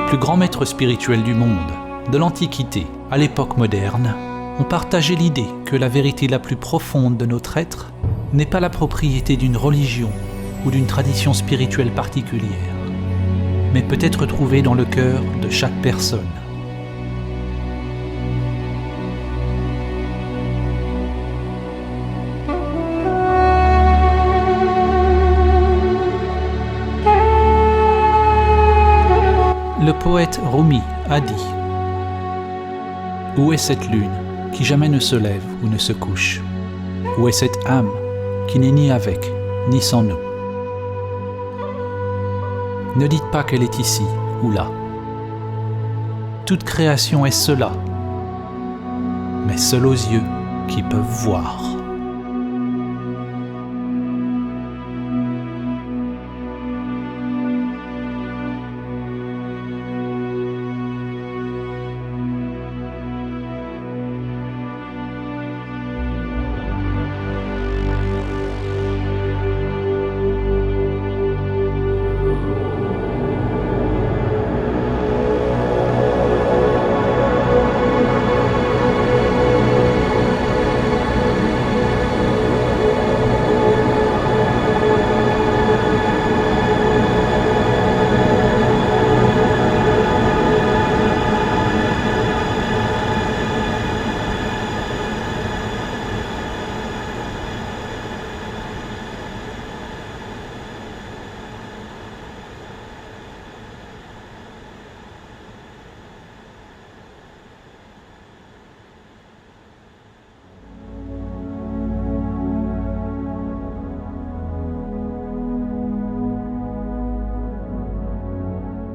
plus grands maîtres spirituels du monde, de l'Antiquité à l'époque moderne, ont partagé l'idée que la vérité la plus profonde de notre être n'est pas la propriété d'une religion ou d'une tradition spirituelle particulière, mais peut être trouvée dans le cœur de chaque personne. Le poète Rumi a dit « Où est cette lune qui jamais ne se lève ou ne se couche? Où est cette âme qui n'est ni avec ni sans nous? Ne dites pas qu'elle est ici ou là. Toute création est cela, mais seul aux yeux qui peuvent voir. »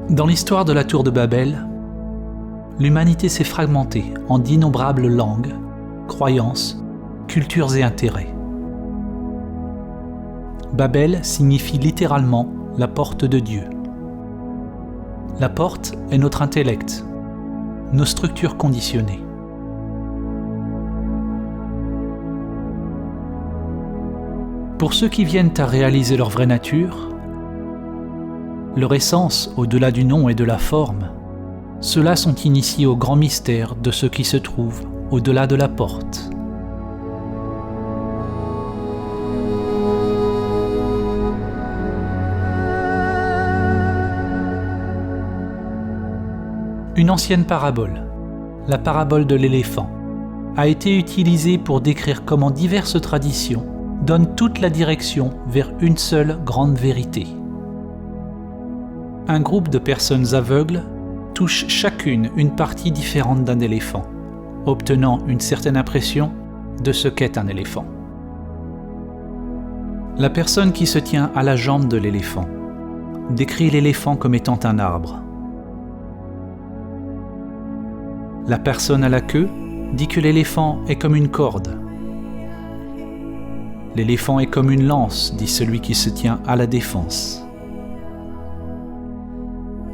Dans l'histoire de la tour de Babel, l'humanité s'est fragmentée en d'innombrables langues, croyances, cultures et intérêts. Babel signifie littéralement la porte de Dieu. La porte est notre intellect, nos structures conditionnées. Pour ceux qui viennent à réaliser leur vraie nature, leur essence au-delà du nom et de la forme, ceux-là sont initiés au grand mystère de ce qui se trouve au-delà de la porte. Une ancienne parabole, la parabole de l'éléphant, a été utilisée pour décrire comment diverses traditions donnent toute la direction vers une seule grande vérité. Un groupe de personnes aveugles touche chacune une partie différente d'un éléphant, obtenant une certaine impression de ce qu'est un éléphant. La personne qui se tient à la jambe de l'éléphant décrit l'éléphant comme étant un arbre. La personne à la queue dit que l'éléphant est comme une corde. L'éléphant est comme une lance, dit celui qui se tient à la défense.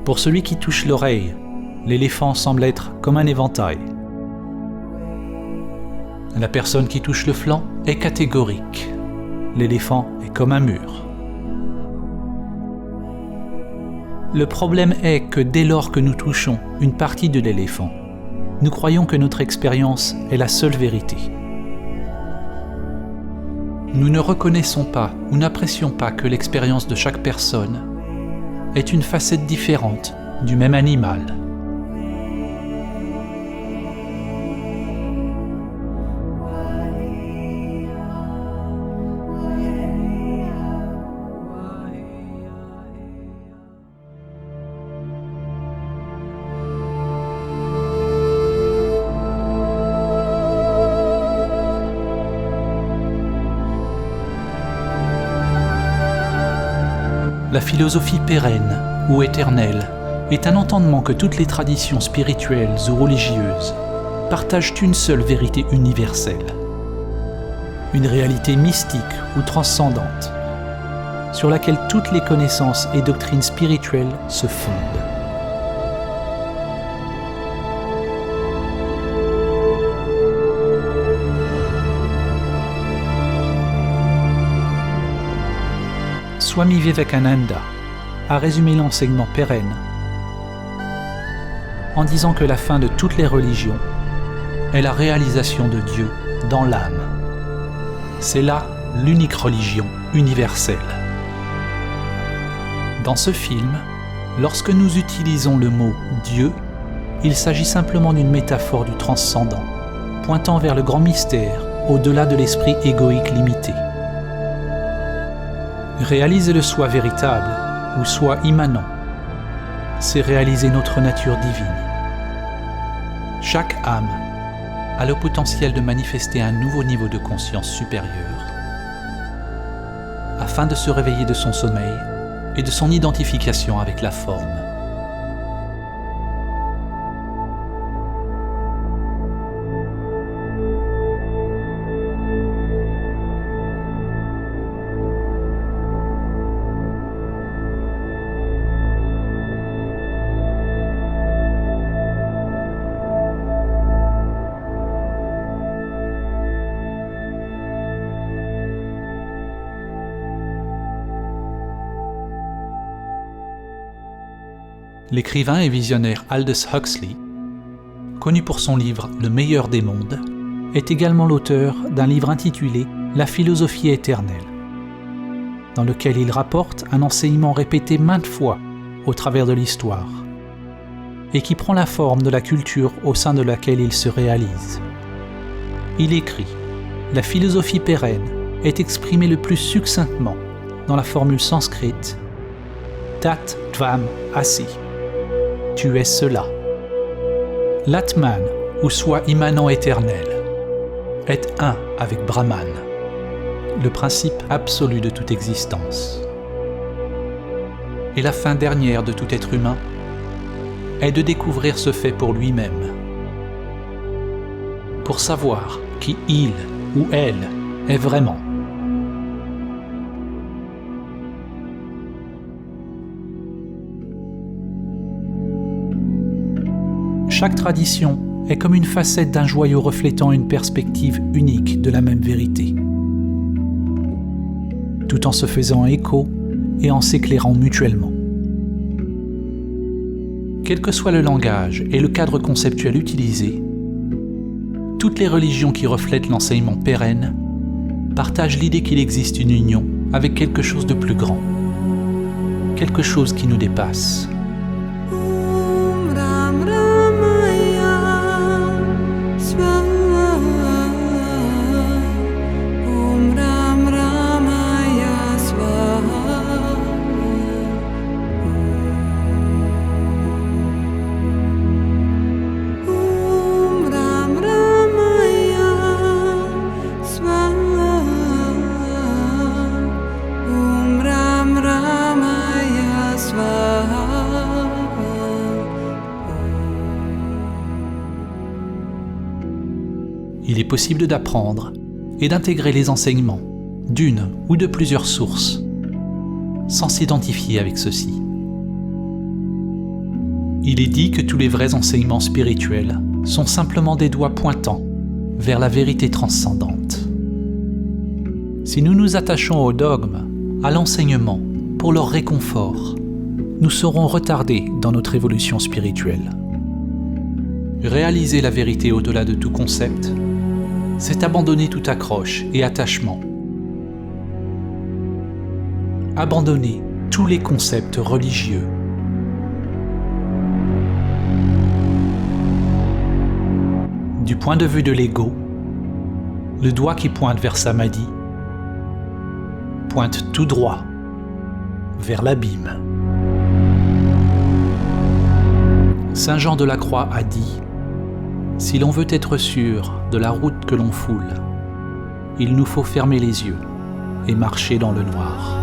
Pour celui qui touche l'oreille, l'éléphant semble être comme un éventail. La personne qui touche le flanc est catégorique. L'éléphant est comme un mur. Le problème est que dès lors que nous touchons une partie de l'éléphant, nous croyons que notre expérience est la seule vérité. Nous ne reconnaissons pas ou n'apprécions pas que l'expérience de chaque personne est une facette différente du même animal. La philosophie pérenne ou éternelle est un entendement que toutes les traditions spirituelles ou religieuses partagent une seule vérité universelle, une réalité mystique ou transcendante, sur laquelle toutes les connaissances et doctrines spirituelles se fondent. Swami Vivekananda a résumé l'enseignement pérenne en disant que la fin de toutes les religions est la réalisation de Dieu dans l'âme. C'est là l'unique religion universelle. Dans ce film, lorsque nous utilisons le mot « Dieu », il s'agit simplement d'une métaphore du transcendant, pointant vers le grand mystère au-delà de l'esprit égoïque limité. Réaliser le soi véritable ou soi immanent, c'est réaliser notre nature divine. Chaque âme a le potentiel de manifester un nouveau niveau de conscience supérieure afin de se réveiller de son sommeil et de son identification avec la forme. L'écrivain et visionnaire Aldous Huxley, connu pour son livre « Le meilleur des mondes », est également l'auteur d'un livre intitulé « La philosophie éternelle », dans lequel il rapporte un enseignement répété maintes fois au travers de l'histoire, et qui prend la forme de la culture au sein de laquelle il se réalise. Il écrit « La philosophie pérenne est exprimée le plus succinctement dans la formule sanskrite « Tat Tvam Asi ». Tu es cela. L'Atman, ou soi immanent éternel, est un avec Brahman, le principe absolu de toute existence. Et la fin dernière de tout être humain est de découvrir ce fait pour lui-même, pour savoir qui il ou elle est vraiment. Chaque tradition est comme une facette d'un joyau reflétant une perspective unique de la même vérité, tout en se faisant écho et en s'éclairant mutuellement. Quel que soit le langage et le cadre conceptuel utilisé, toutes les religions qui reflètent l'enseignement pérenne partagent l'idée qu'il existe une union avec quelque chose de plus grand, quelque chose qui nous dépasse. Il est possible d'apprendre et d'intégrer les enseignements d'une ou de plusieurs sources, sans s'identifier avec ceux-ci. Il est dit que tous les vrais enseignements spirituels sont simplement des doigts pointant vers la vérité transcendante. Si nous nous attachons au dogme, à l'enseignement, pour leur réconfort, nous serons retardés dans notre évolution spirituelle. Réaliser la vérité au-delà de tout concept, c'est abandonner toute accroche et attachement. Abandonner tous les concepts religieux. Du point de vue de l'ego, le doigt qui pointe vers Samadhi pointe tout droit vers l'abîme. Saint Jean de la Croix a dit : si l'on veut être sûr de la route que l'on foule, il nous faut fermer les yeux et marcher dans le noir.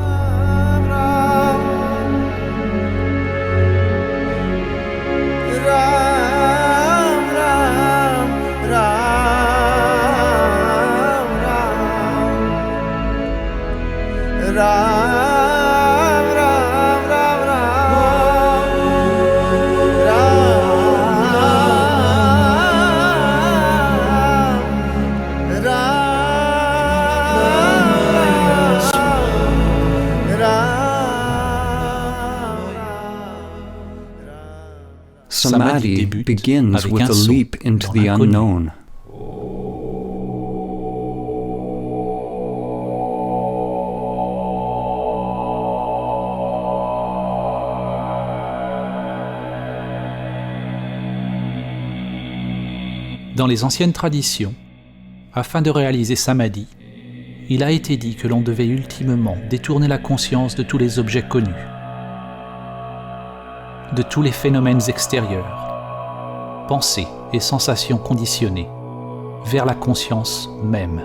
Samadhi begins with a leap into the unknown. Dans les anciennes traditions, afin de réaliser Samadhi, il a été dit que l'on devait ultimement détourner la conscience de tous les objets connus, de tous les phénomènes extérieurs, pensées et sensations conditionnées, vers la conscience même,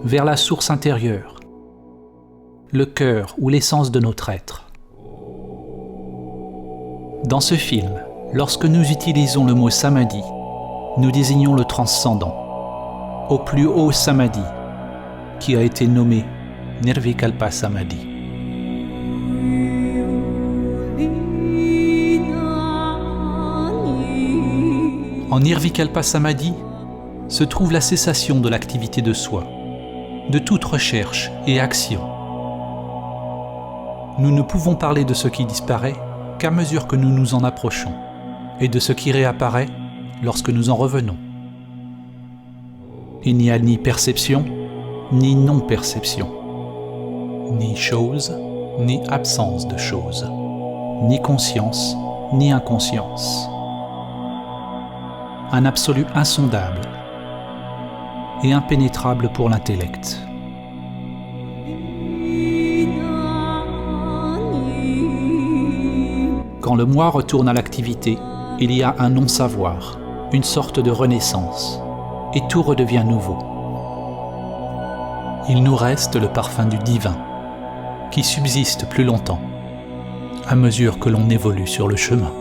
vers la source intérieure, le cœur ou l'essence de notre être. Dans ce film, lorsque nous utilisons le mot Samadhi, nous désignons le transcendant, au plus haut Samadhi, qui a été nommé Nirvikalpa Samadhi. En Nirvikalpa Samadhi se trouve la cessation de l'activité de soi, de toute recherche et action. Nous ne pouvons parler de ce qui disparaît qu'à mesure que nous nous en approchons, et de ce qui réapparaît lorsque nous en revenons. Il n'y a ni perception, ni non-perception, ni chose, ni absence de chose, ni conscience, ni inconscience. Un absolu insondable et impénétrable pour l'intellect. Quand le moi retourne à l'activité, il y a un non-savoir, une sorte de renaissance, et tout redevient nouveau. Il nous reste le parfum du divin, qui subsiste plus longtemps, à mesure que l'on évolue sur le chemin.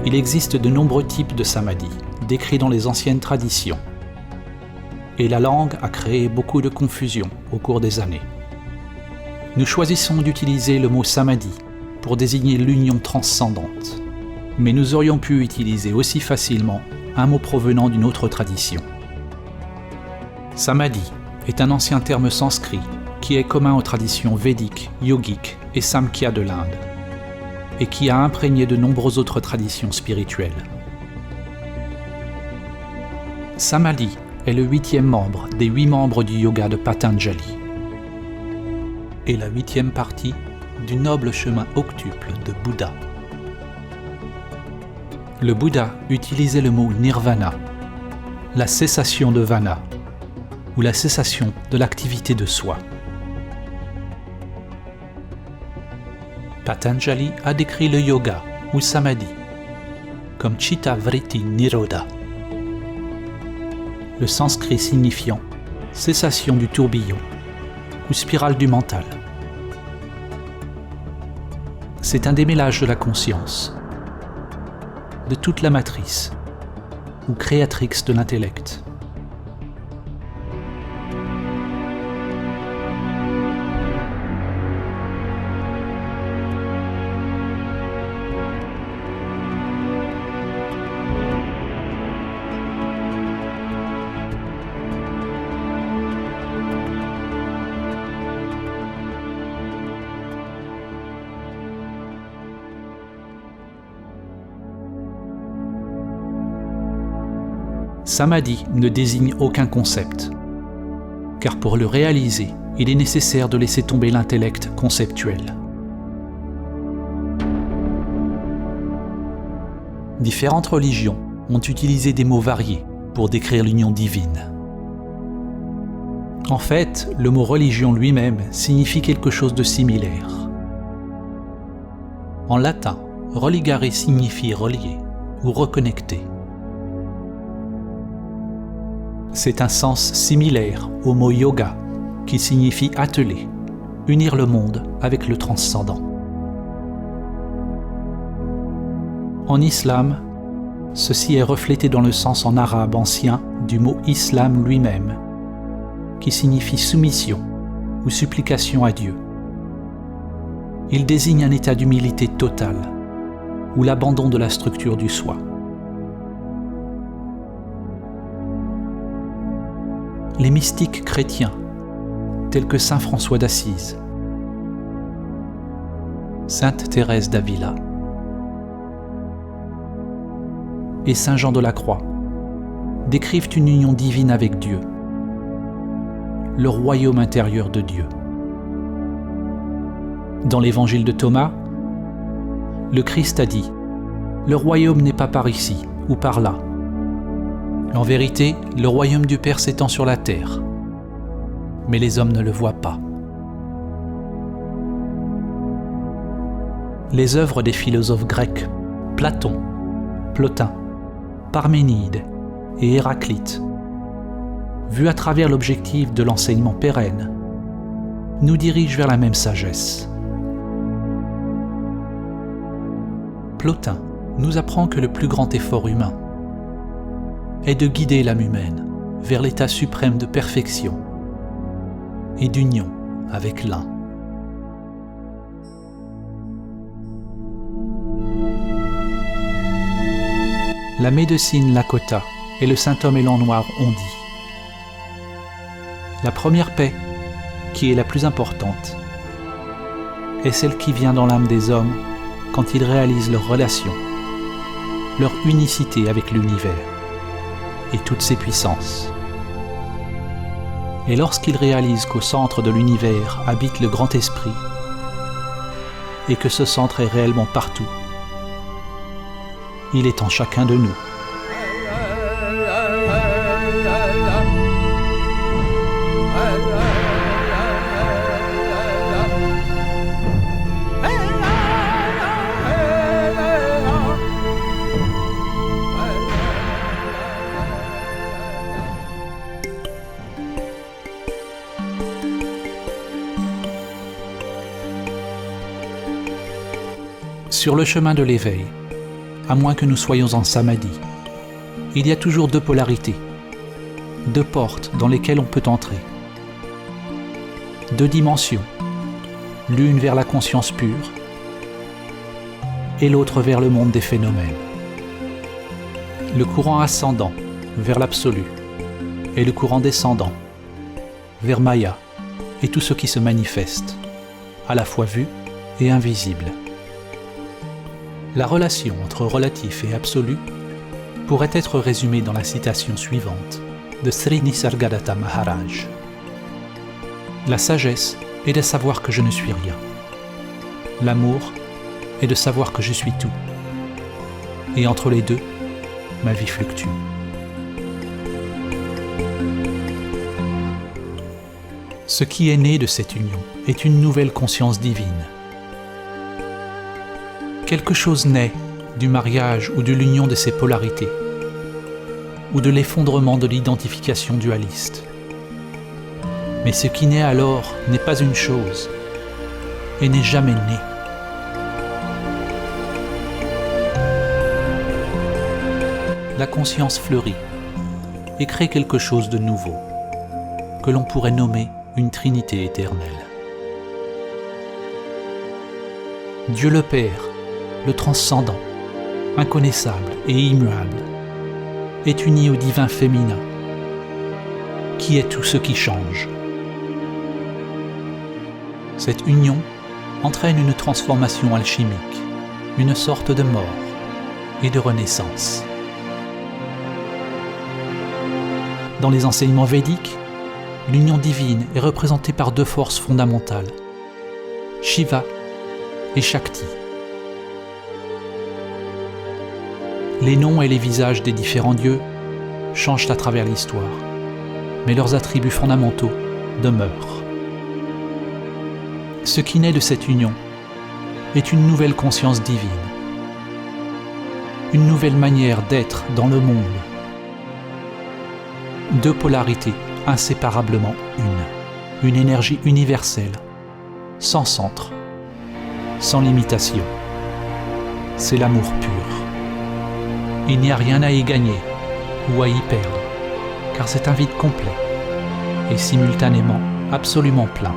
Il existe de nombreux types de samadhi, décrits dans les anciennes traditions. Et la langue a créé beaucoup de confusion au cours des années. Nous choisissons d'utiliser le mot samadhi pour désigner l'union transcendante, mais nous aurions pu utiliser aussi facilement un mot provenant d'une autre tradition. Samadhi est un ancien terme sanskrit qui est commun aux traditions védiques, yogiques et samkhya de l'Inde, et qui a imprégné de nombreuses autres traditions spirituelles. Samadhi est le 8e membre des 8 membres du yoga de Patanjali et la 8e partie du noble chemin octuple de Bouddha. Le Bouddha utilisait le mot nirvana, la cessation de vana, ou la cessation de l'activité de soi. Patanjali a décrit le yoga ou samadhi comme Chitta Vritti Nirodha, le sanskrit signifiant cessation du tourbillon ou spirale du mental. C'est un démêlage de la conscience, de toute la matrice ou créatrix de l'intellect. Samadhi ne désigne aucun concept, car pour le réaliser, il est nécessaire de laisser tomber l'intellect conceptuel. Différentes religions ont utilisé des mots variés pour décrire l'union divine. En fait, le mot religion lui-même signifie quelque chose de similaire. En latin, religare signifie relier ou reconnecter. C'est un sens similaire au mot yoga, qui signifie atteler, unir le monde avec le transcendant. En islam, ceci est reflété dans le sens en arabe ancien du mot islam lui-même, qui signifie soumission ou supplication à Dieu. Il désigne un état d'humilité totale, ou l'abandon de la structure du soi. les mystiques chrétiens, tels que saint François d'Assise, sainte Thérèse d'Avila et saint Jean de la Croix, décrivent une union divine avec Dieu, le royaume intérieur de Dieu. Dans l'évangile de Thomas, le Christ a dit « Le royaume n'est pas par ici ou par là. En vérité, le royaume du Père s'étend sur la terre, mais les hommes ne le voient pas. » Les œuvres des philosophes grecs, Platon, Plotin, Parménide et Héraclite, vues à travers l'objectif de l'enseignement pérenne, nous dirigent vers la même sagesse. Plotin nous apprend que le plus grand effort humain est de guider l'âme humaine vers l'état suprême de perfection et d'union avec l'un. La médecine Lakota et le saint homme élan noir ont dit « La première paix, qui est la plus importante, est celle qui vient dans l'âme des hommes quand ils réalisent leur relation, leur unicité avec l'univers et toutes ses puissances. Et lorsqu'ils réalisent qu'au centre de l'univers habite le grand esprit et que ce centre est réellement partout, il est en chacun de nous. » Sur le chemin de l'éveil, à moins que nous soyons en samadhi, il y a toujours deux polarités, deux portes dans lesquelles on peut entrer, deux dimensions, l'une vers la conscience pure et l'autre vers le monde des phénomènes. Le courant ascendant vers l'absolu et le courant descendant vers Maya et tout ce qui se manifeste, à la fois vu et invisible. La relation entre relatif et absolu pourrait être résumée dans la citation suivante de Sri Nisargadatta Maharaj. La sagesse est de savoir que je ne suis rien. L'amour est de savoir que je suis tout. Et entre les deux, ma vie fluctue. Ce qui est né de cette union est une nouvelle conscience divine. Quelque chose naît du mariage ou de l'union de ces polarités, ou de l'effondrement de l'identification dualiste. Mais ce qui naît alors n'est pas une chose, et n'est jamais né. La conscience fleurit et crée quelque chose de nouveau, que l'on pourrait nommer une Trinité éternelle. Dieu le Père, le transcendant, inconnaissable et immuable, est uni au divin féminin, qui est tout ce qui change. Cette union entraîne une transformation alchimique, une sorte de mort et de renaissance. Dans les enseignements védiques, l'union divine est représentée par deux forces fondamentales, Shiva et Shakti. Les noms et les visages des différents dieux changent à travers l'histoire, mais leurs attributs fondamentaux demeurent. Ce qui naît de cette union est une nouvelle conscience divine, une nouvelle manière d'être dans le monde. Deux polarités inséparablement une énergie universelle, sans centre, sans limitation. C'est l'amour pur. Il n'y a rien à y gagner ou à y perdre, car c'est un vide complet et simultanément absolument plein.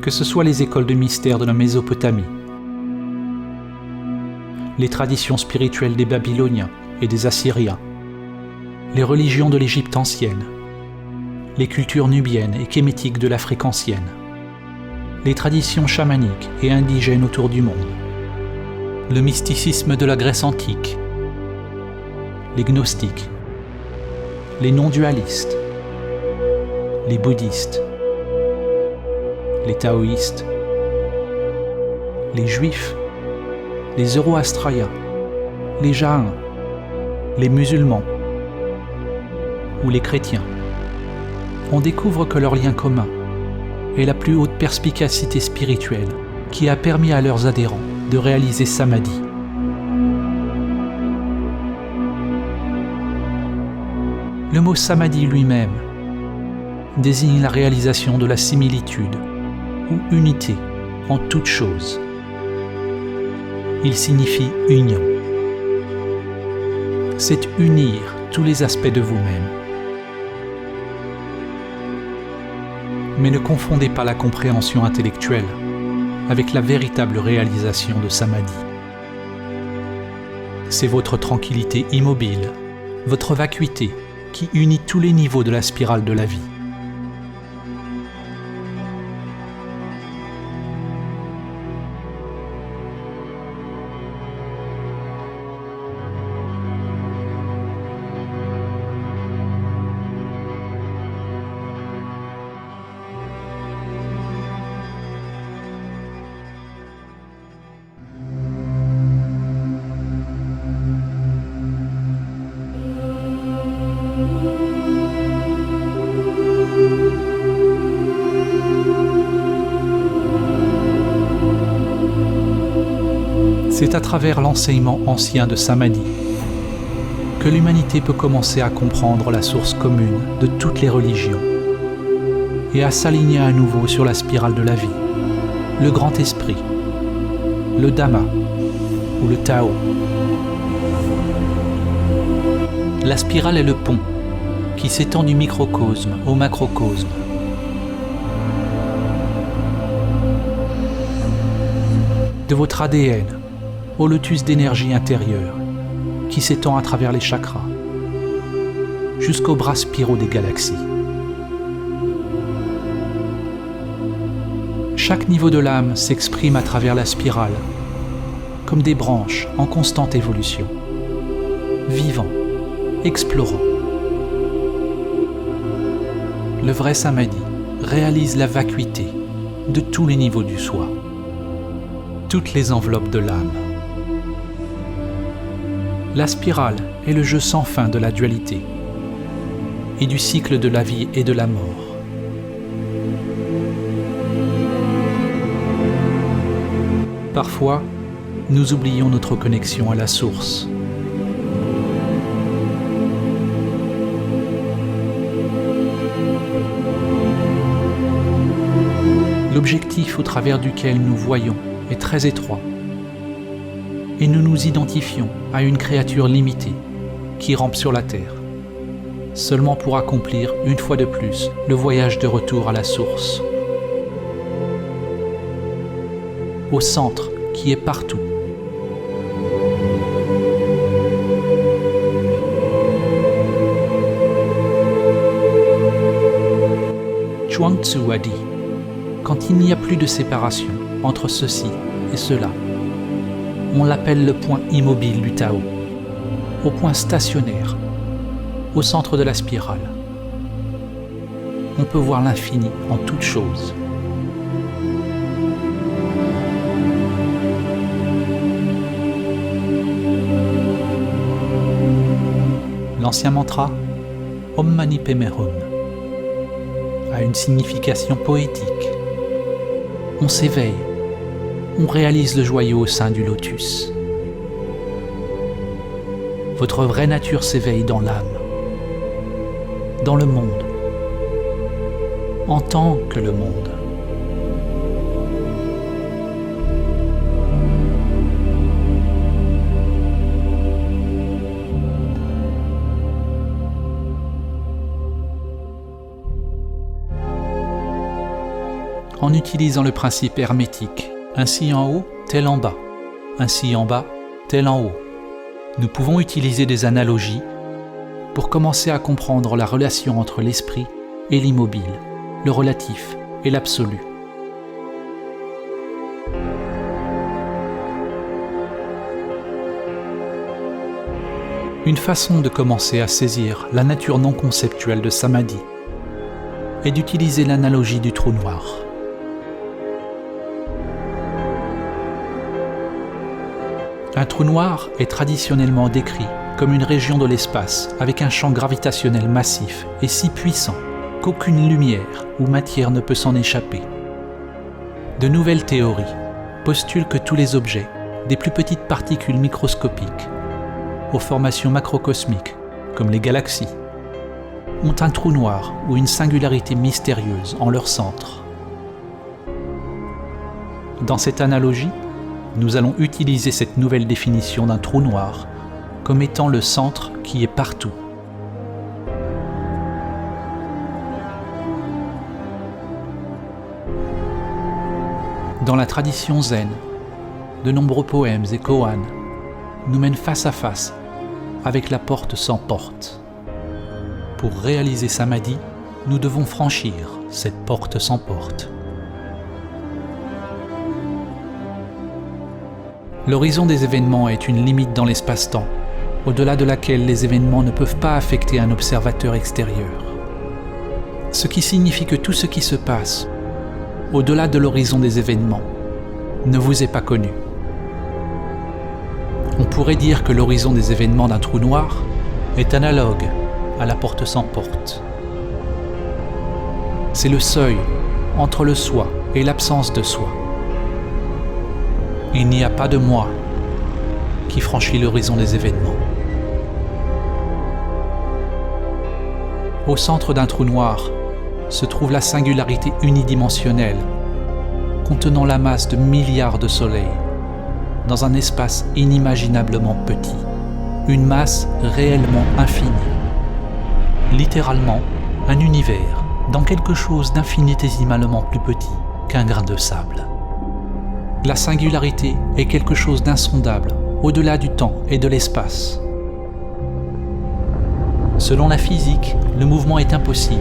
que ce soit les écoles de mystère de la Mésopotamie, les traditions spirituelles des Babyloniens et des Assyriens, les religions de l'Égypte ancienne, les cultures nubiennes et kémétiques de l'Afrique ancienne, les traditions chamaniques et indigènes autour du monde, le mysticisme de la Grèce antique, les gnostiques, les non-dualistes, les bouddhistes, les taoïstes, les juifs, les zoroastriens, les jaïns, les musulmans ou les chrétiens. On découvre que leur lien commun est la plus haute perspicacité spirituelle qui a permis à leurs adhérents de réaliser Samadhi. Le mot Samadhi lui-même désigne la réalisation de la similitude ou unité en toute chose. Il signifie union. C'est unir tous les aspects de vous-même. Mais ne confondez pas la compréhension intellectuelle avec la véritable réalisation de Samadhi. C'est votre tranquillité immobile, votre vacuité qui unit tous les niveaux de la spirale de la vie. C'est à travers l'enseignement ancien de Samadhi que l'humanité peut commencer à comprendre la source commune de toutes les religions et à s'aligner à nouveau sur la spirale de la vie, le grand esprit, le Dhamma ou le Tao. La spirale est le pont qui s'étend du microcosme au macrocosme. De votre ADN au lotus d'énergie intérieure qui s'étend à travers les chakras jusqu'aux bras spiraux des galaxies. Chaque niveau de l'âme s'exprime à travers la spirale comme des branches en constante évolution, vivant, explorant. Le vrai Samadhi réalise la vacuité de tous les niveaux du soi, toutes les enveloppes de l'âme. La spirale est le jeu sans fin de la dualité et du cycle de la vie et de la mort. Parfois, nous oublions notre connexion à la source. L'objectif au travers duquel nous voyons est très étroit et nous nous identifions à une créature limitée qui rampe sur la terre, seulement pour accomplir une fois de plus le voyage de retour à la source, au centre qui est partout. Chuang Tzu a dit: quand il n'y a plus de séparation entre ceci et cela, on l'appelle le point immobile du Tao, au point stationnaire, au centre de la spirale. On peut voir l'infini en toute chose. L'ancien mantra Om Mani Padme Hum a une signification poétique. On s'éveille, on réalise le joyau au sein du lotus. Votre vraie nature s'éveille dans l'âme, dans le monde, en tant que le monde. En en utilisant le principe hermétique, ainsi en haut, tel en bas, ainsi en bas, tel en haut. Nous pouvons utiliser des analogies pour commencer à comprendre la relation entre l'esprit et l'immobile, le relatif et l'absolu. Une façon de commencer à saisir la nature non conceptuelle de Samadhi est d'utiliser l'analogie du trou noir. Un trou noir est traditionnellement décrit comme une région de l'espace avec un champ gravitationnel massif et si puissant qu'aucune lumière ou matière ne peut s'en échapper. De nouvelles théories postulent que tous les objets, des plus petites particules microscopiques aux formations macrocosmiques, comme les galaxies, ont un trou noir ou une singularité mystérieuse en leur centre. Dans cette analogie, nous allons utiliser cette nouvelle définition d'un trou noir comme étant le centre qui est partout. Dans la tradition zen, de nombreux poèmes et koans nous mènent face à face avec la porte sans porte. Pour réaliser Samadhi, nous devons franchir cette porte sans porte. L'horizon des événements est une limite dans l'espace-temps, au-delà de laquelle les événements ne peuvent pas affecter un observateur extérieur. Ce qui signifie que tout ce qui se passe, au-delà de l'horizon des événements, ne vous est pas connu. On pourrait dire que l'horizon des événements d'un trou noir est analogue à la porte sans porte. C'est le seuil entre le soi et l'absence de soi. Il n'y a pas de moi qui franchit l'horizon des événements. Au centre d'un trou noir se trouve la singularité unidimensionnelle, contenant la masse de milliards de soleils, dans un espace inimaginablement petit, une masse réellement infinie. Littéralement, un univers dans quelque chose d'infinitésimalement plus petit qu'un grain de sable. La singularité est quelque chose d'insondable, au-delà du temps et de l'espace. Selon la physique, le mouvement est impossible.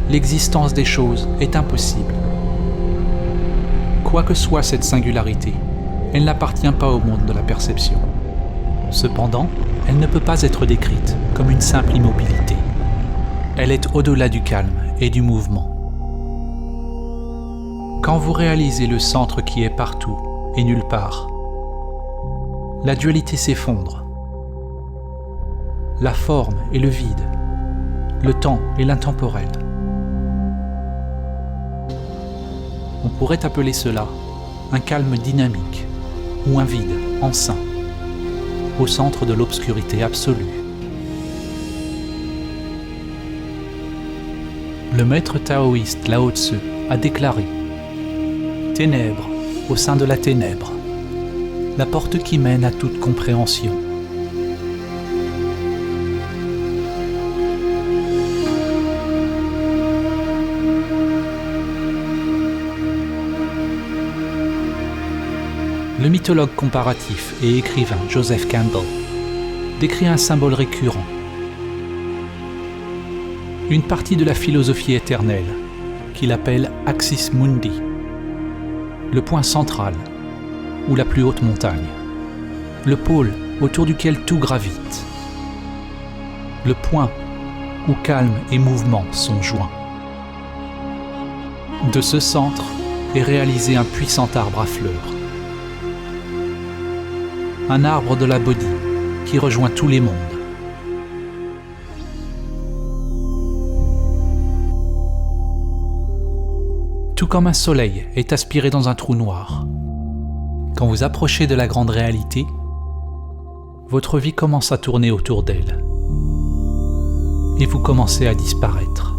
L'existence des choses est impossible. Quoi que soit cette singularité, elle n'appartient pas au monde de la perception. Cependant, elle ne peut pas être décrite comme une simple immobilité. Elle est au-delà du calme et du mouvement. Quand vous réalisez le centre qui est partout et nulle part, la dualité s'effondre. La forme et le vide, le temps et l'intemporel. On pourrait appeler cela un calme dynamique ou un vide enceint, au centre de l'obscurité absolue. Le maître taoïste Lao Tzu a déclaré « Ténèbres au sein de la ténèbre, la porte qui mène à toute compréhension. » Le mythologue comparatif et écrivain Joseph Campbell décrit un symbole récurrent, une partie de la philosophie éternelle qu'il appelle Axis Mundi, le point central ou la plus haute montagne, le pôle autour duquel tout gravite, le point où calme et mouvement sont joints. De ce centre est réalisé un puissant arbre à fleurs, un arbre de la Bodhi qui rejoint tous les mondes. Tout comme un soleil est aspiré dans un trou noir. Quand vous approchez de la grande réalité, votre vie commence à tourner autour d'elle et vous commencez à disparaître.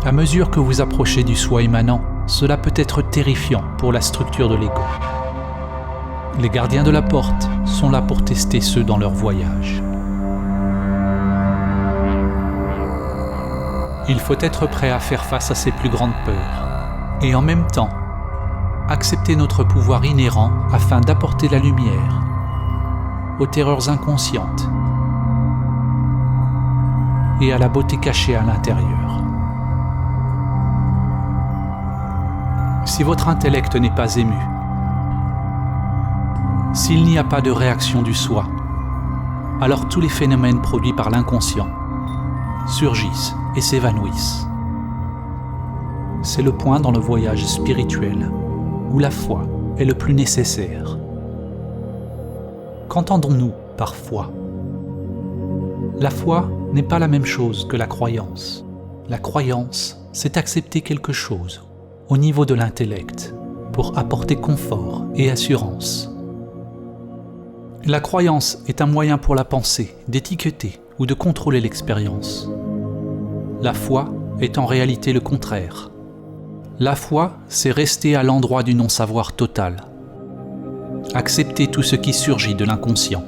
À mesure que vous approchez du soi immanent, cela peut être terrifiant pour la structure de l'ego. Les gardiens de la porte sont là pour tester ceux dans leur voyage. Il faut être prêt à faire face à ses plus grandes peurs et en même temps accepter notre pouvoir inhérent afin d'apporter la lumière aux terreurs inconscientes et à la beauté cachée à l'intérieur. Si votre intellect n'est pas ému, s'il n'y a pas de réaction du soi, alors tous les phénomènes produits par l'inconscient surgissent et s'évanouissent. C'est le point dans le voyage spirituel où la foi est le plus nécessaire. Qu'entendons-nous par foi ? La foi n'est pas la même chose que la croyance. La croyance, c'est accepter quelque chose au niveau de l'intellect pour apporter confort et assurance. La croyance est un moyen pour la pensée d'étiqueter ou de contrôler l'expérience. La foi est en réalité le contraire. La foi, c'est rester à l'endroit du non-savoir total. Accepter tout ce qui surgit de l'inconscient.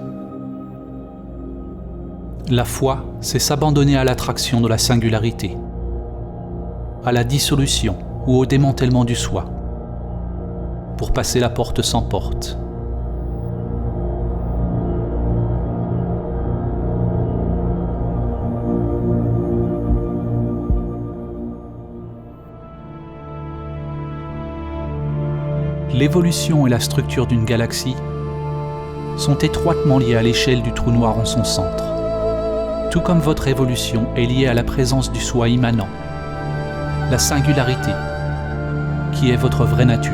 La foi, c'est s'abandonner à l'attraction de la singularité, à la dissolution ou au démantèlement du soi, pour passer la porte sans porte. L'évolution et la structure d'une galaxie sont étroitement liées à l'échelle du trou noir en son centre, tout comme votre évolution est liée à la présence du soi immanent, la singularité, qui est votre vraie nature.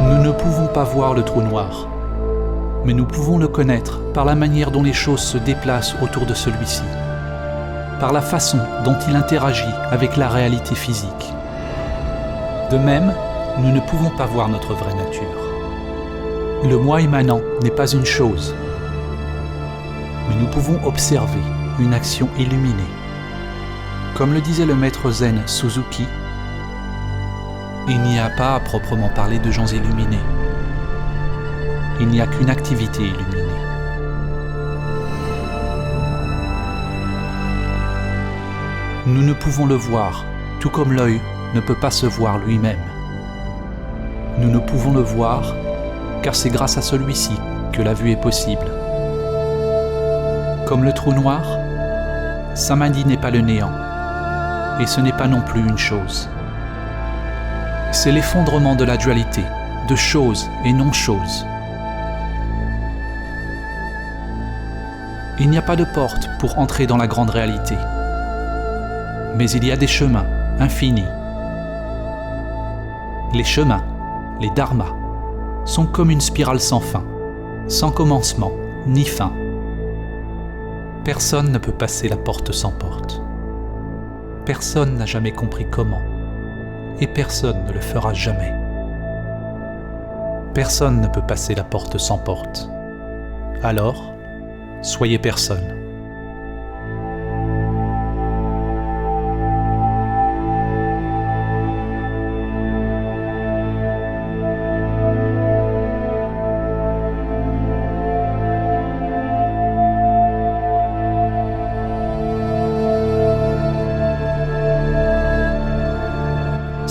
Nous ne pouvons pas voir le trou noir, mais nous pouvons le connaître par la manière dont les choses se déplacent autour de celui-ci, par la façon dont il interagit avec la réalité physique. De même, nous ne pouvons pas voir notre vraie nature. Le moi immanent n'est pas une chose, mais nous pouvons observer une action illuminée. Comme le disait le maître zen Suzuki, il n'y a pas à proprement parler de gens illuminés. Il n'y a qu'une activité illuminée. Nous ne pouvons le voir, tout comme l'œil ne peut pas se voir lui-même. Nous ne pouvons le voir car c'est grâce à celui-ci que la vue est possible. Comme le trou noir, Samadhi n'est pas le néant, et ce n'est pas non plus une chose. C'est l'effondrement de la dualité, de choses et non-choses. Il n'y a pas de porte pour entrer dans la grande réalité, mais il y a des chemins infinis. Les chemins, les dharmas, sont comme une spirale sans fin, sans commencement ni fin. Personne ne peut passer la porte sans porte. Personne n'a jamais compris comment, et personne ne le fera jamais. Personne ne peut passer la porte sans porte. Alors, soyez personne.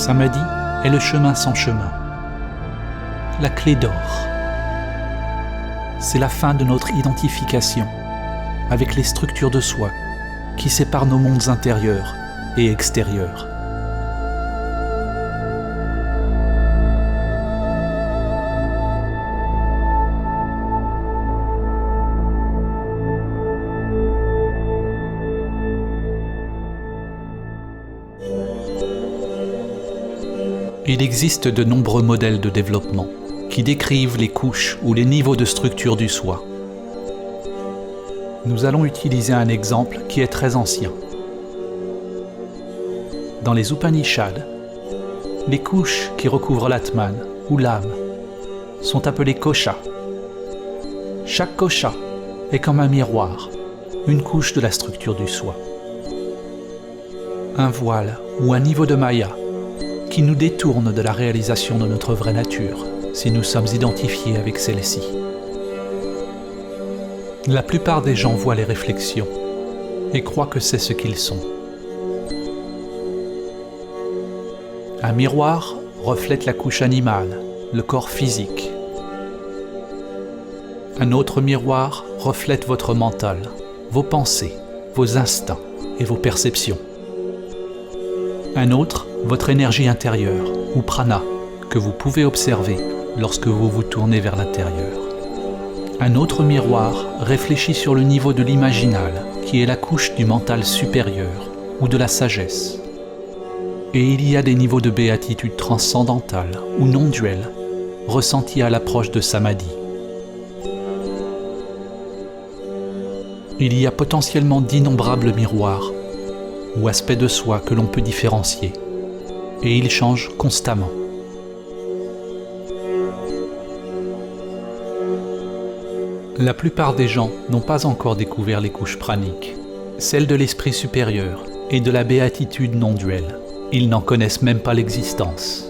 Samadhi est le chemin sans chemin, la clé d'or. C'est la fin de notre identification avec les structures de soi qui séparent nos mondes intérieurs et extérieurs. Il existe de nombreux modèles de développement qui décrivent les couches ou les niveaux de structure du soi. Nous allons utiliser un exemple qui est très ancien. Dans les Upanishads, les couches qui recouvrent l'Atman ou l'âme sont appelées koshas. Chaque kosha est comme un miroir, une couche de la structure du soi. Un voile ou un niveau de maya qui nous détourne de la réalisation de notre vraie nature si nous sommes identifiés avec celle-ci. La plupart des gens voient les réflexions et croient que c'est ce qu'ils sont. Un miroir reflète la couche animale, le corps physique. Un autre miroir reflète votre mental, vos pensées, vos instincts et vos perceptions. Un autre, votre énergie intérieure, ou prana, que vous pouvez observer lorsque vous vous tournez vers l'intérieur. Un autre miroir réfléchit sur le niveau de l'imaginal, qui est la couche du mental supérieur, ou de la sagesse. Et il y a des niveaux de béatitude transcendantale, ou non-duelle, ressentis à l'approche de Samadhi. Il y a potentiellement d'innombrables miroirs, ou aspects de soi que l'on peut différencier, et ils changent constamment. La plupart des gens n'ont pas encore découvert les couches praniques, celles de l'esprit supérieur et de la béatitude non-duelle. Ils n'en connaissent même pas l'existence.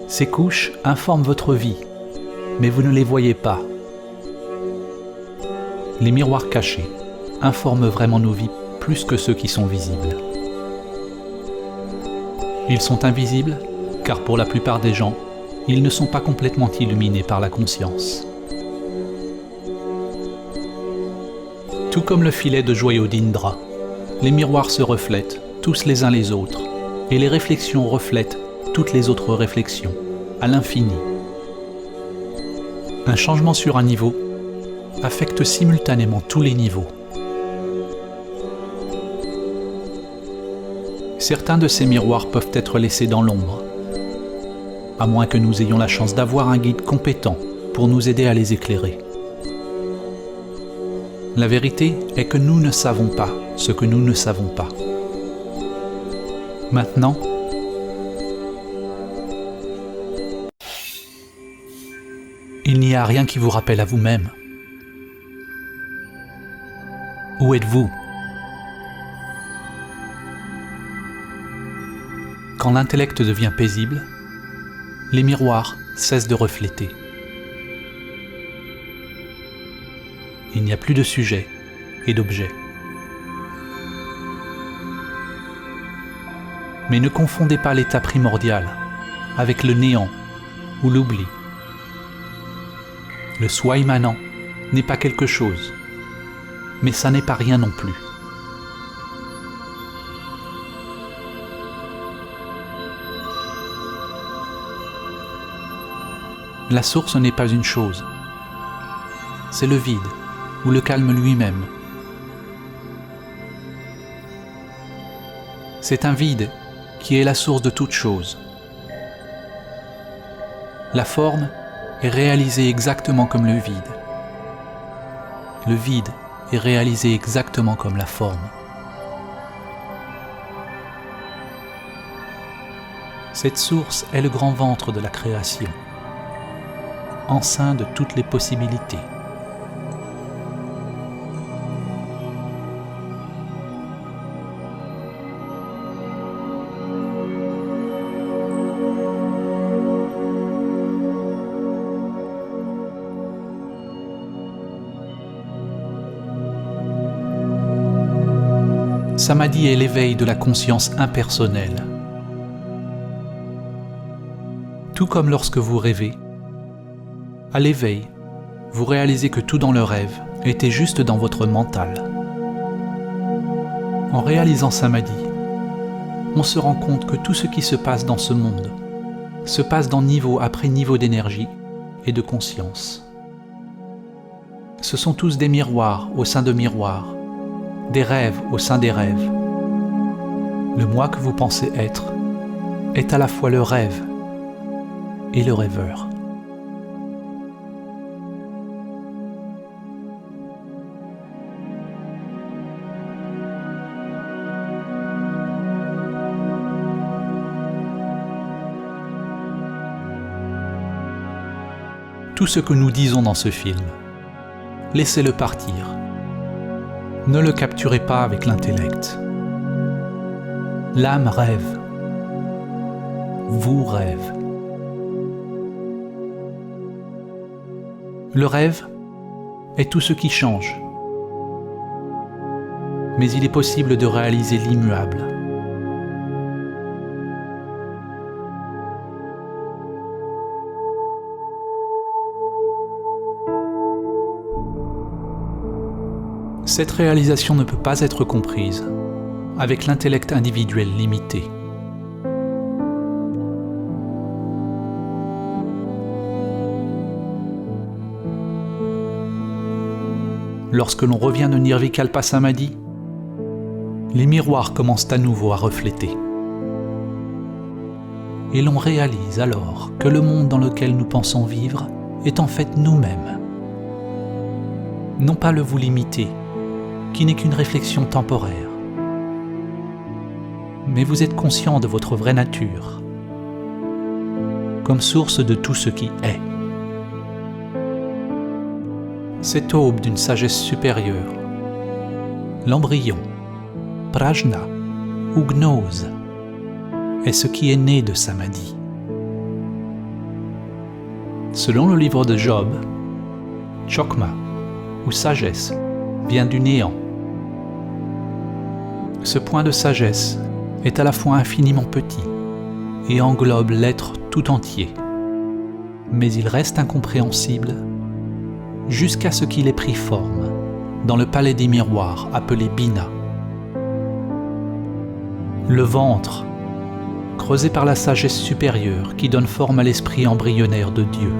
Ces couches informent votre vie, mais vous ne les voyez pas. Les miroirs cachés informent vraiment nos vies plus que ceux qui sont visibles. Ils sont invisibles car pour la plupart des gens, ils ne sont pas complètement illuminés par la conscience. Tout comme le filet de joyaux d'Indra, les miroirs se reflètent tous les uns les autres, et les réflexions reflètent toutes les autres réflexions, à l'infini. Un changement sur un niveau affecte simultanément tous les niveaux. Certains de ces miroirs peuvent être laissés dans l'ombre, à moins que nous ayons la chance d'avoir un guide compétent pour nous aider à les éclairer. La vérité est que nous ne savons pas ce que nous ne savons pas. Maintenant, il n'y a rien qui vous rappelle à vous-même. Où êtes-vous? Quand l'intellect devient paisible, les miroirs cessent de refléter. Il n'y a plus de sujet et d'objet. Mais ne confondez pas l'état primordial avec le néant ou l'oubli. Le soi immanent n'est pas quelque chose, mais ça n'est pas rien non plus. La source n'est pas une chose, c'est le vide ou le calme lui-même. C'est un vide qui est la source de toute chose. La forme est réalisée exactement comme le vide. Le vide est réalisé exactement comme la forme. Cette source est le grand ventre de la création, enceint de toutes les possibilités. Samadhi est l'éveil de la conscience impersonnelle. Tout comme lorsque vous rêvez, à l'éveil, vous réalisez que tout dans le rêve était juste dans votre mental. En réalisant Samadhi, on se rend compte que tout ce qui se passe dans ce monde se passe dans niveau après niveau d'énergie et de conscience. Ce sont tous des miroirs au sein de miroirs, des rêves au sein des rêves. Le moi que vous pensez être est à la fois le rêve et le rêveur. Tout ce que nous disons dans ce film, laissez-le partir. Ne le capturez pas avec l'intellect. L'âme rêve. Vous rêve. Le rêve est tout ce qui change. mais il est possible de réaliser l'immuable. Cette réalisation ne peut pas être comprise avec l'intellect individuel limité. Lorsque l'on revient de Nirvikalpa Samadhi, les miroirs commencent à nouveau à refléter. Et l'on réalise alors que le monde dans lequel nous pensons vivre est en fait nous-mêmes. Non pas le vous limité, qui n'est qu'une réflexion temporaire. Mais vous êtes conscient de votre vraie nature, comme source de tout ce qui est. Cette aube d'une sagesse supérieure, l'embryon, prajna ou gnose, est ce qui est né de Samadhi. Selon le livre de Job, Chokma ou sagesse vient du néant. Ce point de sagesse est à la fois infiniment petit et englobe l'être tout entier, mais il reste incompréhensible jusqu'à ce qu'il ait pris forme dans le palais des miroirs appelé Bina. Le ventre, creusé par la sagesse supérieure qui donne forme à l'esprit embryonnaire de Dieu.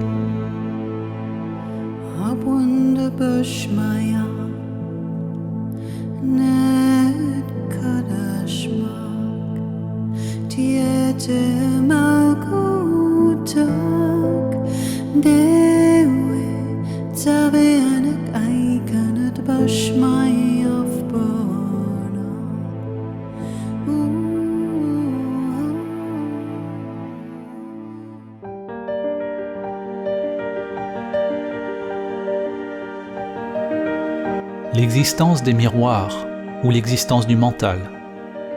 L'existence des miroirs ou l'existence du mental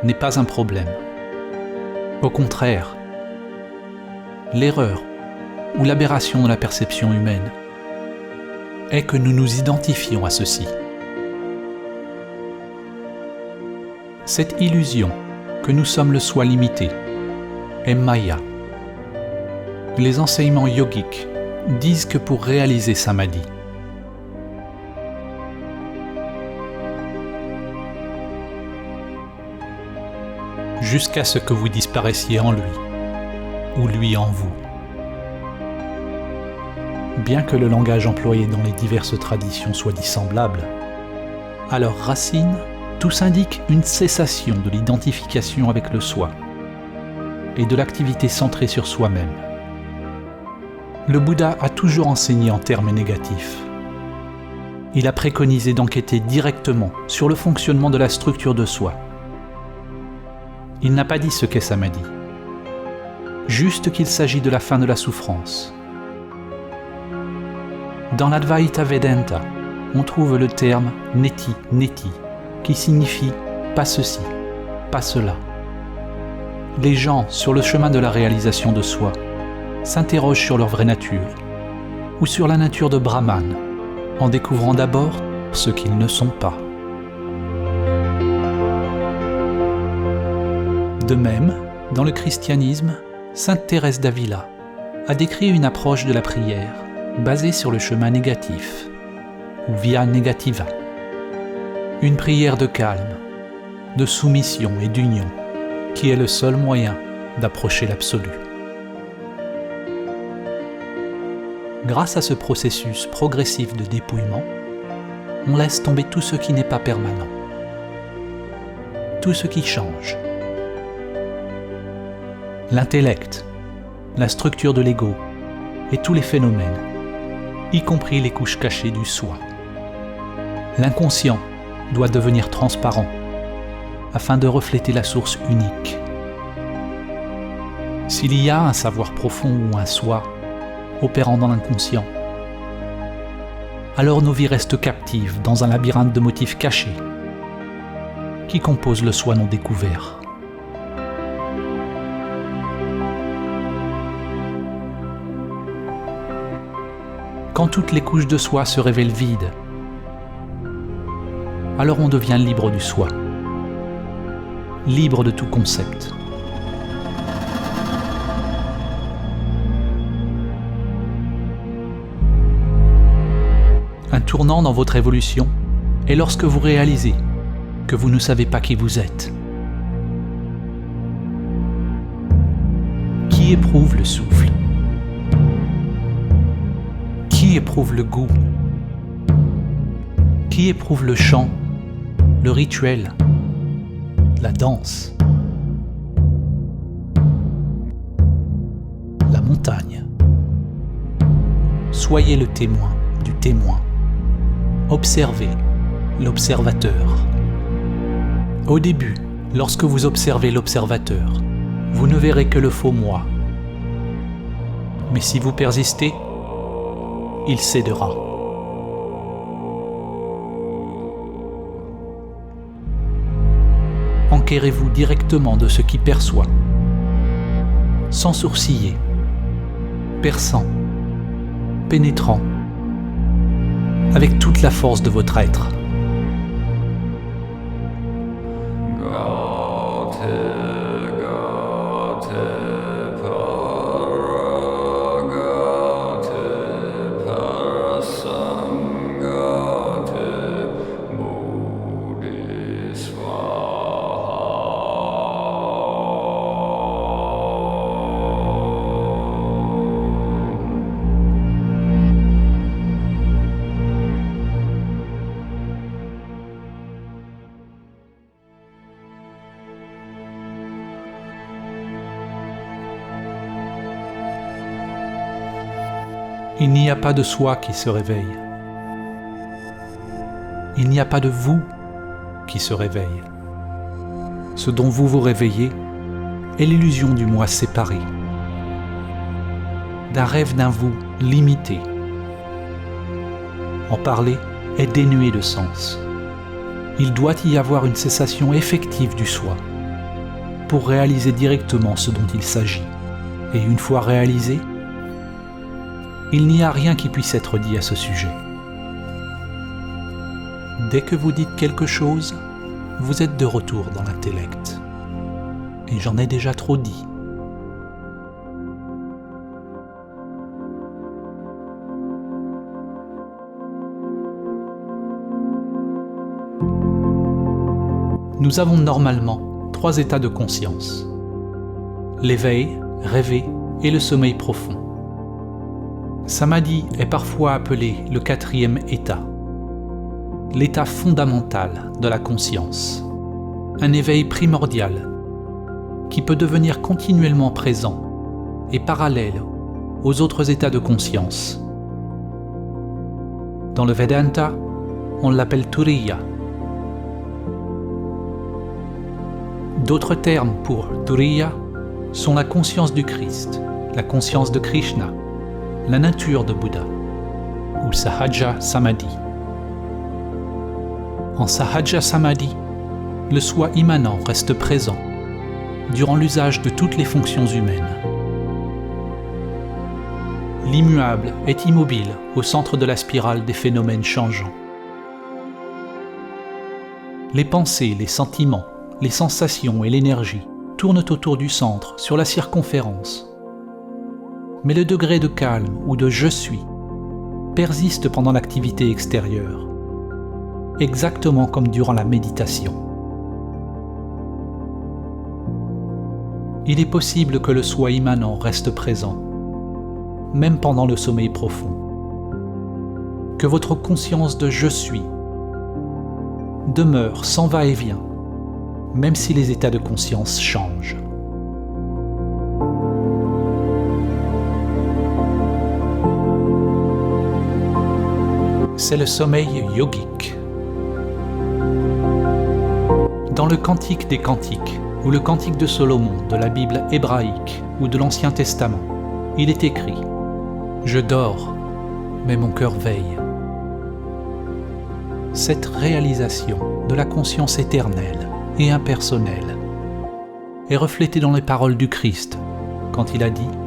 n'est pas un problème. Au contraire, l'erreur ou l'aberration de la perception humaine est que nous nous identifions à ceci. Cette illusion que nous sommes le soi limité est Maya. Les enseignements yogiques disent que pour réaliser Samadhi, jusqu'à ce que vous disparaissiez en lui, ou lui en vous. Bien que le langage employé dans les diverses traditions soit dissemblable, à leur racine, tous indiquent une cessation de l'identification avec le soi et de l'activité centrée sur soi-même. Le Bouddha a toujours enseigné en termes négatifs. Il a préconisé d'enquêter directement sur le fonctionnement de la structure de soi. Il n'a pas dit ce qu'est Samadhi, juste qu'il s'agit de la fin de la souffrance. Dans l'Advaita Vedanta, on trouve le terme neti, neti, qui signifie pas ceci, pas cela. Les gens, sur le chemin de la réalisation de soi, s'interrogent sur leur vraie nature, ou sur la nature de Brahman, en découvrant d'abord ce qu'ils ne sont pas. De même, dans le christianisme, sainte Thérèse d'Avila a décrit une approche de la prière basée sur le chemin négatif, ou via negativa. Une prière de calme, de soumission et d'union, qui est le seul moyen d'approcher l'absolu. Grâce à ce processus progressif de dépouillement, on laisse tomber tout ce qui n'est pas permanent, tout ce qui change. L'intellect, la structure de l'ego et tous les phénomènes, y compris les couches cachées du soi. L'inconscient doit devenir transparent afin de refléter la source unique. S'il y a un savoir profond ou un soi opérant dans l'inconscient, alors nos vies restent captives dans un labyrinthe de motifs cachés qui composent le soi non découvert. Quand toutes les couches de soi se révèlent vides, alors on devient libre du soi, libre de tout concept. Un tournant dans votre évolution est lorsque vous réalisez que vous ne savez pas qui vous êtes. Qui éprouve le souffle? Qui éprouve le goût? Qui éprouve le chant, le rituel, la danse, la montagne? Soyez le témoin du témoin. Observez l'observateur. Au début, lorsque vous observez l'observateur, vous ne verrez que le faux moi. Mais si vous persistez, il cédera. Enquérez-vous directement de ce qui perçoit, sans sourciller, perçant, pénétrant, avec toute la force de votre être. Il n'y a pas de soi qui se réveille. Il n'y a pas de vous qui se réveille. Ce dont vous vous réveillez est l'illusion du moi séparé, d'un rêve d'un vous limité. En parler est dénué de sens. Il doit y avoir une cessation effective du soi pour réaliser directement ce dont il s'agit. Et une fois réalisé, il n'y a rien qui puisse être dit à ce sujet. Dès que vous dites quelque chose, vous êtes de retour dans l'intellect. Et j'en ai déjà trop dit. Nous avons normalement 3 états de conscience: l'éveil, rêvé et le sommeil profond. Samadhi est parfois appelé le 4e état, l'état fondamental de la conscience, un éveil primordial qui peut devenir continuellement présent et parallèle aux autres états de conscience. Dans le Vedanta, on l'appelle Turiya. D'autres termes pour Turiya sont la conscience du Christ, la conscience de Krishna, la nature de Bouddha, ou Sahaja Samadhi. En Sahaja Samadhi, le soi immanent reste présent durant l'usage de toutes les fonctions humaines. L'immuable est immobile au centre de la spirale des phénomènes changeants. Les pensées, les sentiments, les sensations et l'énergie tournent autour du centre, sur la circonférence. Mais le degré de calme ou de « je suis » persiste pendant l'activité extérieure, exactement comme durant la méditation. Il est possible que le soi immanent reste présent, même pendant le sommeil profond. Que votre conscience de « je suis » demeure sans va-et-vient, même si les états de conscience changent. C'est le sommeil yogique. Dans le Cantique des Cantiques, ou le Cantique de Salomon de la Bible hébraïque ou de l'Ancien Testament, il est écrit « Je dors, mais mon cœur veille ». Cette réalisation de la conscience éternelle et impersonnelle est reflétée dans les paroles du Christ quand il a dit «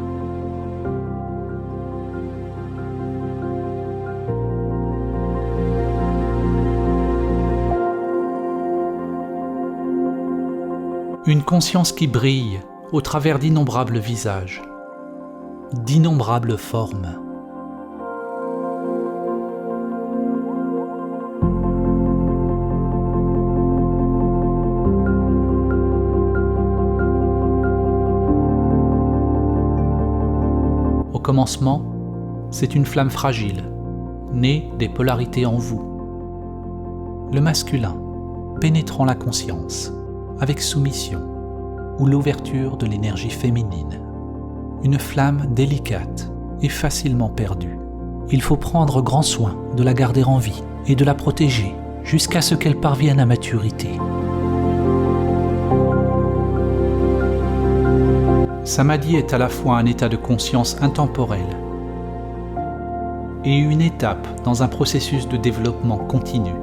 Une conscience qui brille au travers d'innombrables visages, d'innombrables formes. Au commencement, c'est une flamme fragile, née des polarités en vous. Le masculin, pénétrant la conscience, avec soumission, ou l'ouverture de l'énergie féminine. Une flamme délicate et facilement perdue. Il faut prendre grand soin de la garder en vie et de la protéger jusqu'à ce qu'elle parvienne à maturité. Samadhi est à la fois un état de conscience intemporel et une étape dans un processus de développement continu.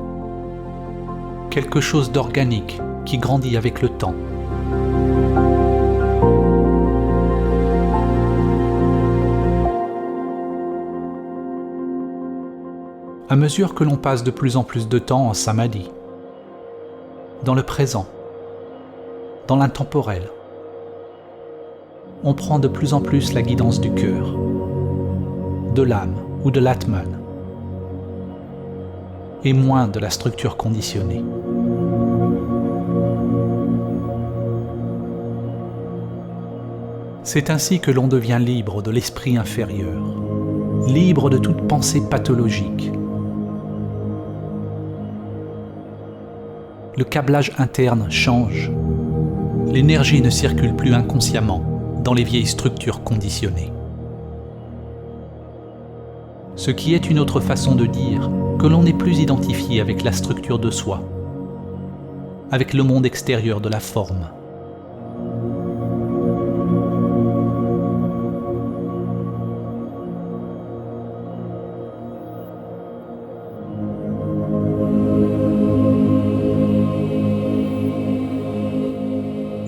Quelque chose d'organique qui grandit avec le temps. À mesure que l'on passe de plus en plus de temps en samadhi, dans le présent, dans l'intemporel, on prend de plus en plus la guidance du cœur, de l'âme ou de l'atman, et moins de la structure conditionnée. C'est ainsi que l'on devient libre de l'esprit inférieur, libre de toute pensée pathologique. Le câblage interne change. L'énergie ne circule plus inconsciemment dans les vieilles structures conditionnées. Ce qui est une autre façon de dire que l'on n'est plus identifié avec la structure de soi, avec le monde extérieur de la forme.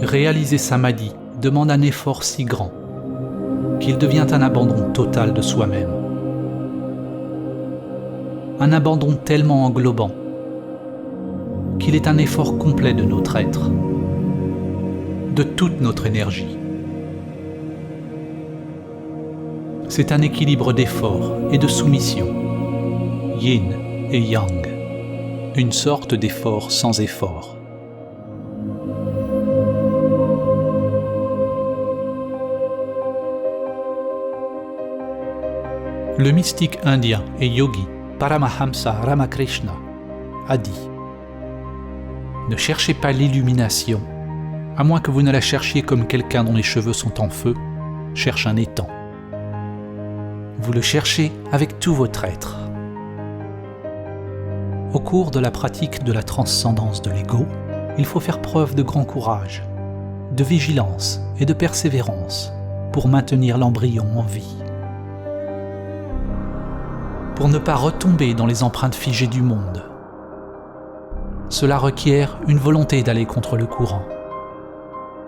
Réaliser samadhi demande un effort si grand qu'il devient un abandon total de soi-même. Un abandon tellement englobant qu'il est un effort complet de notre être, de toute notre énergie. C'est un équilibre d'effort et de soumission, yin et yang, une sorte d'effort sans effort. Le mystique indien et yogi Paramahamsa Ramakrishna a dit « Ne cherchez pas l'illumination, à moins que vous ne la cherchiez comme quelqu'un dont les cheveux sont en feu cherche un étang. Vous le cherchez avec tout votre être. » Au cours de la pratique de la transcendance de l'ego, il faut faire preuve de grand courage, de vigilance et de persévérance pour maintenir l'embryon en vie. Pour ne pas retomber dans les empreintes figées du monde. Cela requiert une volonté d'aller contre le courant,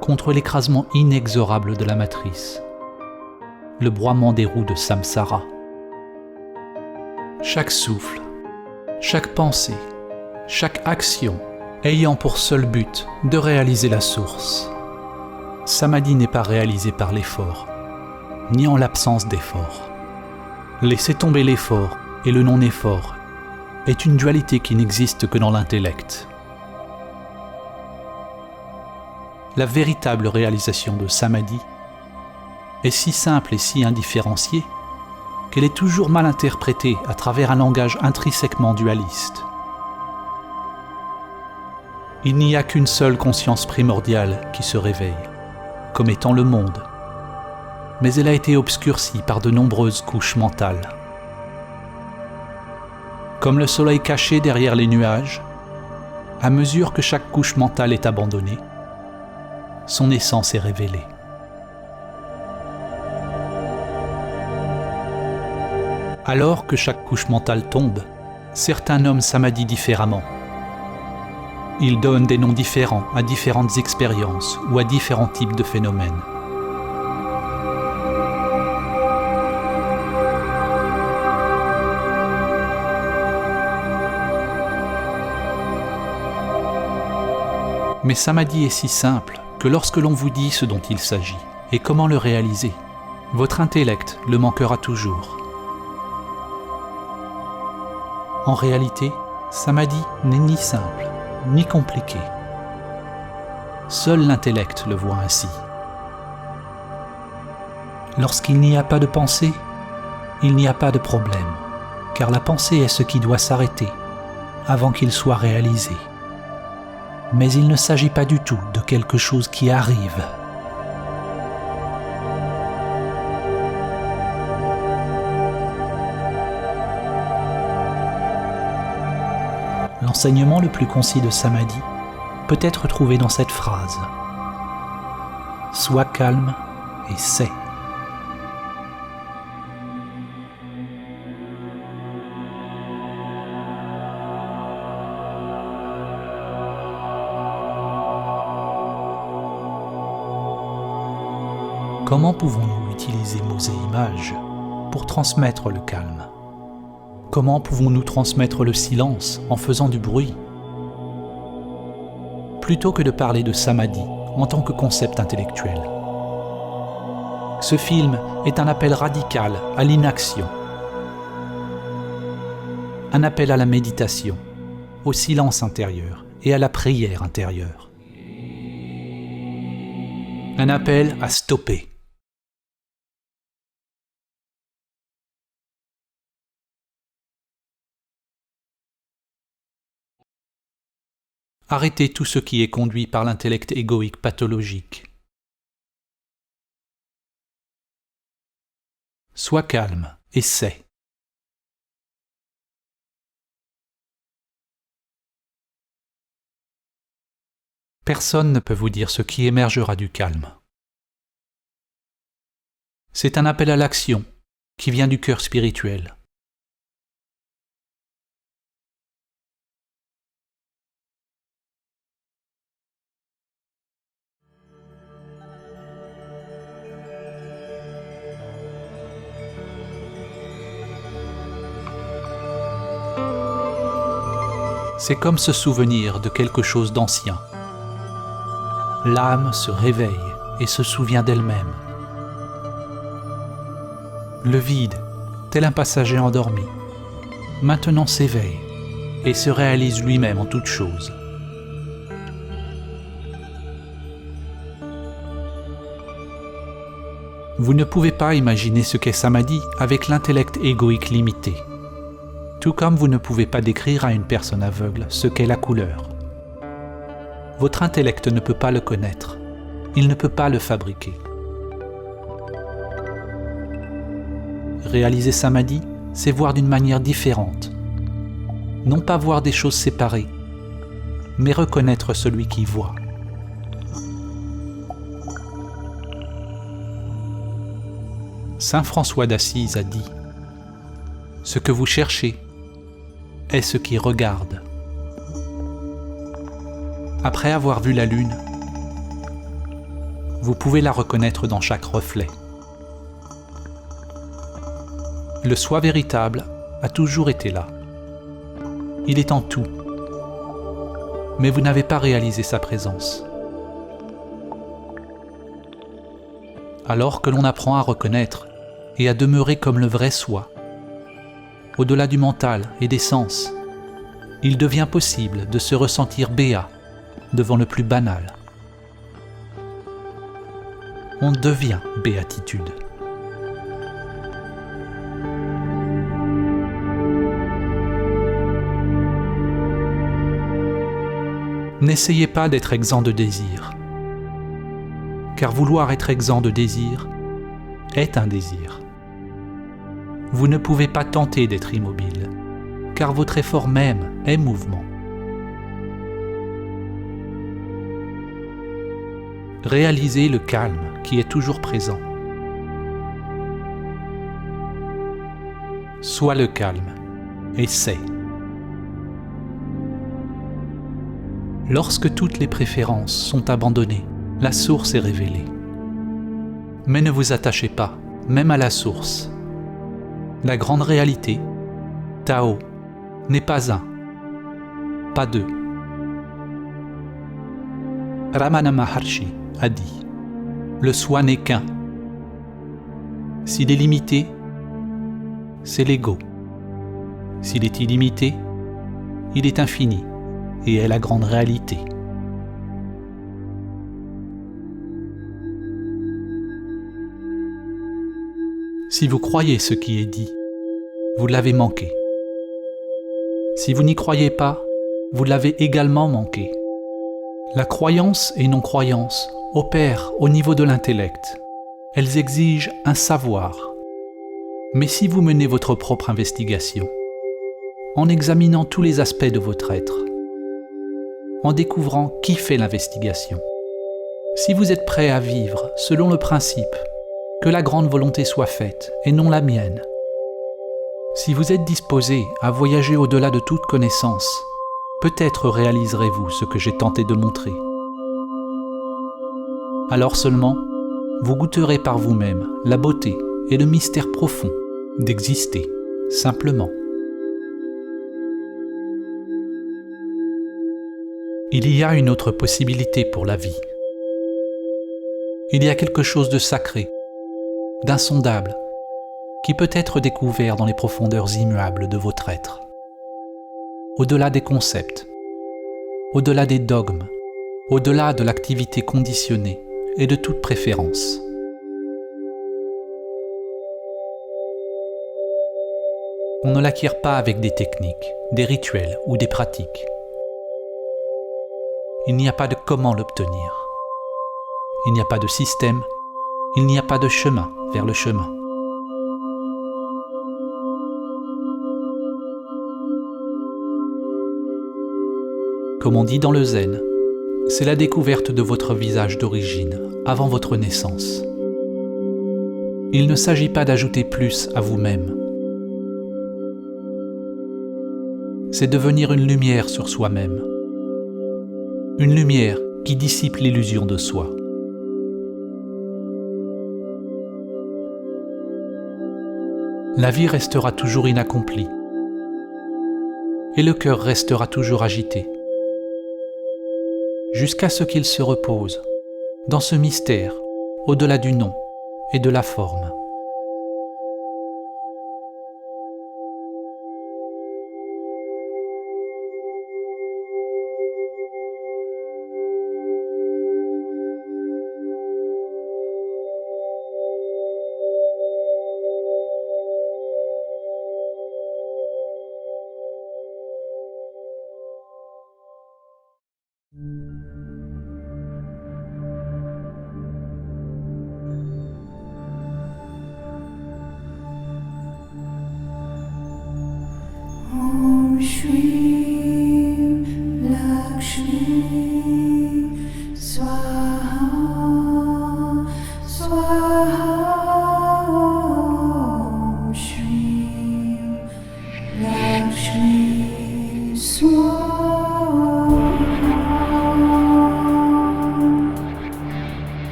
contre l'écrasement inexorable de la matrice, le broiement des roues de samsara. Chaque souffle, chaque pensée, chaque action ayant pour seul but de réaliser la source. Samadhi n'est pas réalisé par l'effort, ni en l'absence d'effort. Laisser tomber l'effort et le non-effort est une dualité qui n'existe que dans l'intellect. La véritable réalisation de samadhi est si simple et si indifférenciée qu'elle est toujours mal interprétée à travers un langage intrinsèquement dualiste. Il n'y a qu'une seule conscience primordiale qui se réveille, comme étant le monde, mais elle a été obscurcie par de nombreuses couches mentales. Comme le soleil caché derrière les nuages, à mesure que chaque couche mentale est abandonnée, son essence est révélée. Alors que chaque couche mentale tombe, certains nomment samadhi différemment. Ils donnent des noms différents à différentes expériences ou à différents types de phénomènes. Mais samadhi est si simple que lorsque l'on vous dit ce dont il s'agit et comment le réaliser, votre intellect le manquera toujours. En réalité, Samadhi n'est ni simple, ni compliqué. Seul l'intellect le voit ainsi. Lorsqu'il n'y a pas de pensée, il n'y a pas de problème, car la pensée est ce qui doit s'arrêter avant qu'il soit réalisé. Mais il ne s'agit pas du tout de quelque chose qui arrive. L'enseignement le plus concis de Samadhi peut être trouvé dans cette phrase. Sois calme et sais. Comment pouvons-nous utiliser mots et images pour transmettre le calme ? Comment pouvons-nous transmettre le silence en faisant du bruit ? Plutôt que de parler de Samadhi en tant que concept intellectuel. Ce film est un appel radical à l'inaction, un appel à la méditation, au silence intérieur et à la prière intérieure. Un appel à stopper. Arrêtez tout ce qui est conduit par l'intellect égoïque pathologique. Sois calme et sais. Personne ne peut vous dire ce qui émergera du calme. C'est un appel à l'action qui vient du cœur spirituel. C'est comme se souvenir de quelque chose d'ancien. L'âme se réveille et se souvient d'elle-même. Le vide, tel un passager endormi, maintenant s'éveille et se réalise lui-même en toute chose. Vous ne pouvez pas imaginer ce qu'est Samadhi avec l'intellect égoïque limité. Tout comme vous ne pouvez pas décrire à une personne aveugle ce qu'est la couleur. Votre intellect ne peut pas le connaître. Il ne peut pas le fabriquer. Réaliser Samadhi, c'est voir d'une manière différente. Non pas voir des choses séparées, mais reconnaître celui qui voit. Saint François d'Assise a dit « Ce que vous cherchez est ce qui regarde. » Après avoir vu la lune, vous pouvez la reconnaître dans chaque reflet. Le soi véritable a toujours été là. Il est en tout. Mais vous n'avez pas réalisé sa présence. Alors que l'on apprend à reconnaître et à demeurer comme le vrai soi, au-delà du mental et des sens, il devient possible de se ressentir béat devant le plus banal. On devient béatitude. N'essayez pas d'être exempt de désir, car vouloir être exempt de désir est un désir. Vous ne pouvez pas tenter d'être immobile, car votre effort même est mouvement. Réalisez le calme qui est toujours présent. Sois le calme et sais. Lorsque toutes les préférences sont abandonnées, la source est révélée. Mais ne vous attachez pas, même à la source. La grande réalité, Tao, n'est pas un, pas deux. Ramana Maharshi a dit « Le soi n'est qu'un ». S'il est limité, c'est l'ego. S'il est illimité, il est infini et est la grande réalité. Si vous croyez ce qui est dit, vous l'avez manqué. Si vous n'y croyez pas, vous l'avez également manqué. La croyance et non-croyance opèrent au niveau de l'intellect. Elles exigent un savoir. Mais si vous menez votre propre investigation, en examinant tous les aspects de votre être, en découvrant qui fait l'investigation, si vous êtes prêt à vivre selon le principe que la grande volonté soit faite et non la mienne, si vous êtes disposé à voyager au-delà de toute connaissance, peut-être réaliserez-vous ce que j'ai tenté de montrer. Alors seulement, vous goûterez par vous-même la beauté et le mystère profond d'exister, simplement. Il y a une autre possibilité pour la vie. Il y a quelque chose de sacré, d'insondable, qui peut être découvert dans les profondeurs immuables de votre être. Au-delà des concepts, au-delà des dogmes, au-delà de l'activité conditionnée et de toute préférence. On ne l'acquiert pas avec des techniques, des rituels ou des pratiques. Il n'y a pas de comment l'obtenir. Il n'y a pas de système, il n'y a pas de chemin vers le chemin. Comme on dit dans le zen, c'est la découverte de votre visage d'origine, avant votre naissance. Il ne s'agit pas d'ajouter plus à vous-même. C'est devenir une lumière sur soi-même. Une lumière qui dissipe l'illusion de soi. La vie restera toujours inaccomplie. Et le cœur restera toujours agité. Jusqu'à ce qu'il se repose, dans ce mystère, au-delà du nom et de la forme.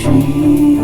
tree.